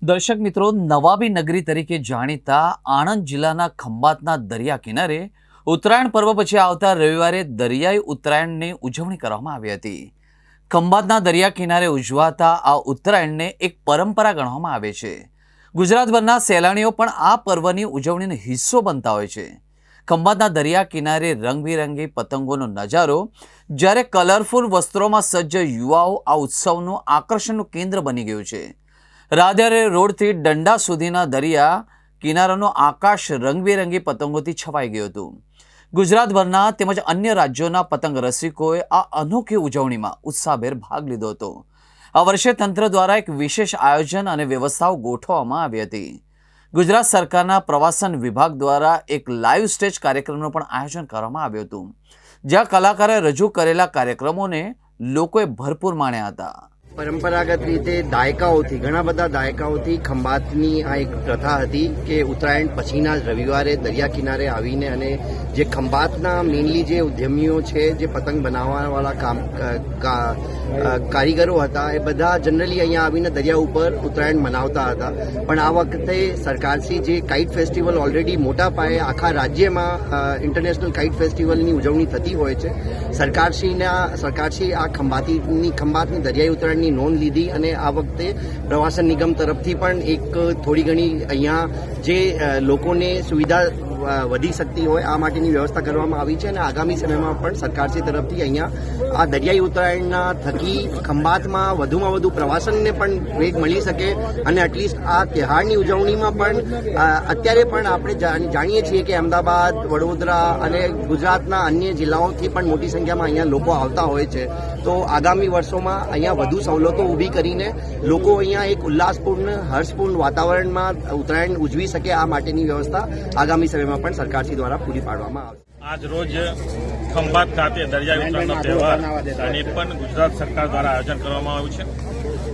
દર્શક મિત્રો, નવાબી નગરી તરીકે જાણીતા આણંદ જિલ્લાના ખંભાતના દરિયા કિનારે ઉત્તરાયણ પર્વ પછી આવતા રવિવારે દરિયાઈ ઉત્તરાયણની ઉજવણી કરવામાં આવી હતી. ખંભાતના દરિયા કિનારે ઉજવાતા આ ઉત્તરાયણને એક પરંપરા ગણવામાં આવે છે. ગુજરાતભરના સહેલાણીઓ પણ આ પર્વની ઉજવણીનો હિસ્સો બનતા હોય છે. ખંભાતના દરિયા કિનારે રંગબેરંગી પતંગોનો નજારો, જ્યારે કલરફુલ વસ્ત્રોમાં સજ્જ યુવાઓ આ ઉત્સવનું આકર્ષણનું કેન્દ્ર બની ગયું છે. રાધારે રોડથી દંડા સુધીના દરિયા કિનારાનો આકાશ રંગબેરંગી પતંગોથી છવાઈ ગયું હતું. ગુજરાતભરના તેમજ અન્ય રાજ્યોના પતંગ રસિકોએ આ અનોખી ઉજવણીમાં ઉત્સાહભેર ભાગ લીધો હતો. આ વર્ષે તંત્ર દ્વારા એક વિશેષ આયોજન અને વ્યવસ્થાઓ ગોઠવવામાં આવી હતી. ગુજરાત સરકારના પ્રવાસન વિભાગ દ્વારા એક લાઈવ સ્ટેજ કાર્યક્રમનું પણ આયોજન કરવામાં આવ્યું હતું, જ્યાં કલાકારોએ રજૂ કરેલા કાર્યક્રમોને લોકોએ ભરપૂર માણ્યા હતા. પરંપરાગત રીતે દાયકાઓથી ઘણા બધા દાયકાઓથી ખંભાતની આ એક પ્રથા હતી કે ઉત્તરાયણ પછીના જ રવિવારે દરિયા કિનારે આવીને અને જે ખંભાતના મેઇનલી જે ઉદ્યમીઓ છે, જે પતંગ બનાવવાવાળા કારીગરો હતા, એ બધા જનરલી અહીંયા આવીને દરિયા ઉપર ઉત્તરાયણ મનાવતા હતા. પણ આ વખતે સરકારશ્રી જે કાઇટ ફેસ્ટિવલ ઓલરેડી મોટા પાયે આખા રાજ્યમાં ઇન્ટરનેશનલ કાઇટ ફેસ્ટિવલની ઉજવણી થતી હોય છે, સરકારશ્રી આ ખંભાતની દરિયાઈ ઉત્તરાયણ ની નોંધ લીધી અને આ વખતે પ્રવાસન નિગમ તરફથી પણ એક થોડી ઘણી અહીંયા જે લોકોને સુવિધા વધી શકતી હોય આ માટેની વ્યવસ્થા કરવામાં આવી છે. અને આગામી સમયમાં પણ સરકારશ્રી તરફથી અહીંયા આ દરિયાઈ ઉત્તરાયણના થકી ખંભાતમાં વધુમાં વધુ પ્રવાસનને પણ વેગ મળી શકે અને એટલીસ્ટ આ તહેવારની ઉજવણીમાં પણ અત્યારે પણ આપણે જાણીએ છીએ કે અમદાવાદ, વડોદરા અને ગુજરાતના અન્ય જિલ્લાઓથી પણ મોટી સંખ્યામાં અહીંયા લોકો આવતા હોય છે. તો આગામી વર્ષોમાં અહીંયા વધુ સવલતો ઊભી કરીને લોકો અહીંયા એક ઉલ્લાસપૂર્ણ, હર્ષપૂર્ણ વાતાવરણમાં ઉત્તરાયણ ઉજવી શકે આ માટેની વ્યવસ્થા આગામી સમયમાં પણ સરકારશ્રી દ્વારા પૂરી પાડવામાં આવશે. આજ રોજ ખંભાત ખાતે દરિયાઈ ઉત્તરાયણનો તહેવાર અને પણ ગુજરાત સરકાર દ્વારા આયોજન કરવામાં આવ્યું છે.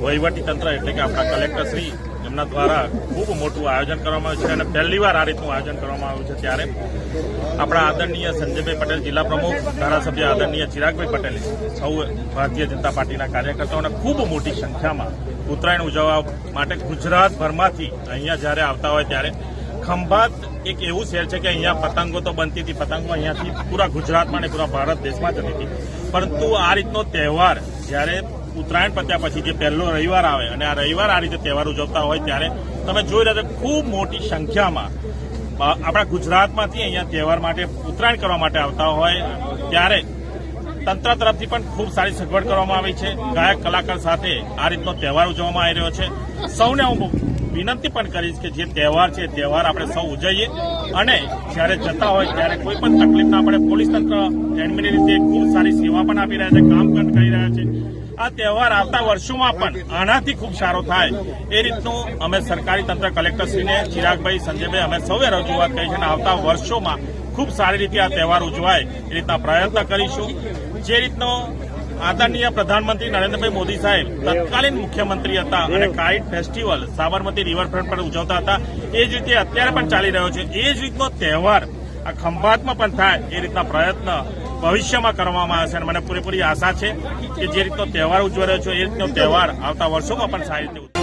વહીવટી તંત્ર એટલે કે આપણા કલેક્ટરશ્રી એમના દ્વારા ખૂબ મોટું આયોજન કરવામાં આવ્યું છે અને પહેલીવાર આ રીતનું આયોજન કરવામાં આવ્યું છે. ત્યારે આપણા આદરણીય સંજયભાઈ પટેલ, જિલ્લા પ્રમુખ, ધારાસભ્ય આદરણીય ચિરાગભાઈ પટેલે સૌ ભારતીય જનતા પાર્ટીના કાર્યકર્તાઓને ખૂબ મોટી સંખ્યામાં ઉત્તરાયણ ઉજવવા માટે ગુજરાતભરમાંથી અહીંયા જ્યારે આવતા હોય ત્યારે ખંભાત એક એવું શહેર છે કે અહીંયા પતંગો તો બનતી હતી, પતંગો અહીંયાથી પૂરા ગુજરાતમાં અને પૂરા ભારત દેશમાં જતી હતી. પરંતુ આ રીતનો તહેવાર જ્યારે ઉત્તરાયણ પત્યા પછી જે પહેલો રવિવાર આવે અને આ રવિવાર આ રીતે તહેવાર ઉજવતા હોય ત્યારે તમે જોઈ રહ્યા છો ખૂબ મોટી સંખ્યામાં આપણા ગુજરાતમાંથી અહીંયા તહેવાર માટે ઉત્તરાયણ કરવા માટે આવતા હોય ત્યારે તંત્ર તરફથી પણ ખૂબ સારી સગવડ કરવામાં આવી છે. ગાયક કલાકાર સાથે આ રીતનો તહેવાર ઉજવવામાં આવી રહ્યો છે. સૌને હું વિનંતી પણ કરીશ કે જે તહેવાર છે તહેવાર આપણે સૌ ઉજવીએ અને જ્યારે જતા હોય ત્યારે કોઈ પણ તકલીફ ના પડે. પોલીસ તંત્ર એડમિની રીતે ખૂબ સારી સેવા પણ આપી રહ્યા છે, કામ પણ કરી રહ્યા છે. આ તહેવાર આવતા વર્ષોમાં પણ આનાથી ખૂબ સારો થાય એ રીતનું અમે સરકારી તંત્ર, કલેક્ટરશ્રીને, ચિરાગભાઈ, સંજયભાઈ અમે સૌએ રજૂઆત કરી છે અને આવતા વર્ષોમાં ખૂબ સારી રીતે આ તહેવાર ઉજવાય એ રીતના પ્રયત્ન કરીશું. જે રીતનો આદરણીય પ્રધાનમંત્રી નરેન્દ્રભાઈ મોદી સાહેબ તત્કાલીન મુખ્યમંત્રી હતા અને કાઇટ ફેસ્ટિવલ સાબરમતી રિવરફ્રન્ટ પર ઉજવતા હતા, એ જ રીતે અત્યારે પણ ચાલી રહ્યો છે. એ જ રીતનો તહેવાર આ ખંભાતમાં પણ થાય એ રીતના પ્રયત્ન ભવિષ્યમાં કરવામાં આવશે અને મને પૂરેપૂરી આશા છે કે જે રીતનો તહેવાર ઉજવી રહ્યો છે એ રીતનો તહેવાર આવતા વર્ષોમાં પણ સારી રીતે